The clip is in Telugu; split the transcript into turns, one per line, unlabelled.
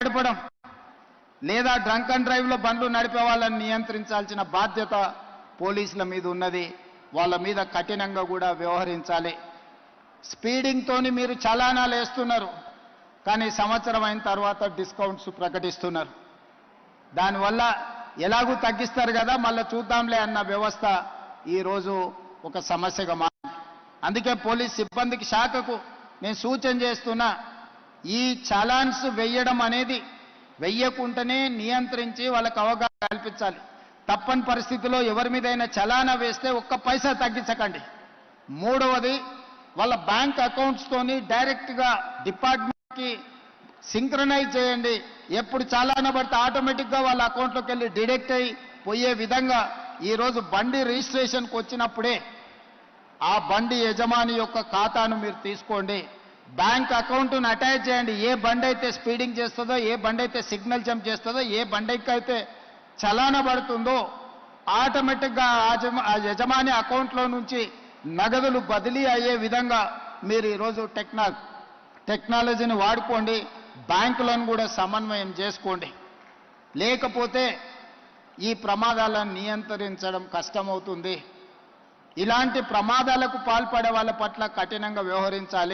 నడపడం లేదా డ్రంక్ అండ్ డ్రైవ్ లో బండ్లు నడిపే వాళ్ళని నియంత్రించాల్సిన బాధ్యత పోలీసుల మీద ఉన్నది. వాళ్ళ మీద కఠినంగా కూడా వ్యవహరించాలి. స్పీడింగ్ తోని మీరు చలానాలు వేస్తున్నారు, కానీ సంవత్సరం అయిన తర్వాత డిస్కౌంట్స్ ప్రకటిస్తున్నారు. దానివల్ల ఎలాగూ తగ్గిస్తారు కదా, మళ్ళీ చూద్దాంలే అన్న వ్యవస్థ ఈరోజు ఒక సమస్యగా మారింది. అందుకే పోలీస్ సిబ్బందికి శాఖకు నేను సూచన చేస్తున్నా, ఈ చలాన్స్ వెయ్యడం అనేది వెయ్యకుంటేనే నియంత్రించి వాళ్ళకు అవగాహన కల్పించాలి. తప్పని పరిస్థితిలో ఎవరి మీదైనా చలానా వేస్తే ఒక్క పైసా తగ్గించకండి. మూడవది, వాళ్ళ బ్యాంక్ అకౌంట్స్తోని డైరెక్ట్గా డిపార్ట్మెంట్కి సింక్రనైజ్ చేయండి. ఎప్పుడు చలానా పడితే ఆటోమేటిక్గా వాళ్ళ అకౌంట్లోకి వెళ్ళి డిడక్ట్ అయ్యి పోయే విధంగా ఈరోజు బండి రిజిస్ట్రేషన్కి వచ్చినప్పుడే ఆ బండి యజమాని యొక్క ఖాతాను మీరు తీసుకోండి, బ్యాంక్ అకౌంట్ను అటాచ్ చేయండి. ఏ బండి అయితే స్పీడింగ్ చేస్తుందో, ఏ బండి అయితే సిగ్నల్ జంప్ చేస్తుందో, ఏ బండికి అయితే చలానా పడుతుందో ఆటోమేటిక్గా ఆ యజమాని అకౌంట్లో నుంచి నగదులు బదిలీ అయ్యే విధంగా మీరు ఈరోజు టెక్నాలజీని వాడుకోండి. బ్యాంకులను కూడా సమన్వయం చేసుకోండి. లేకపోతే ఈ ప్రమాదాలను నియంత్రించడం కష్టమవుతుంది. ఇలాంటి ప్రమాదాలకు పాల్పడే వాళ్ళ పట్ల కఠినంగా వ్యవహరించాలి.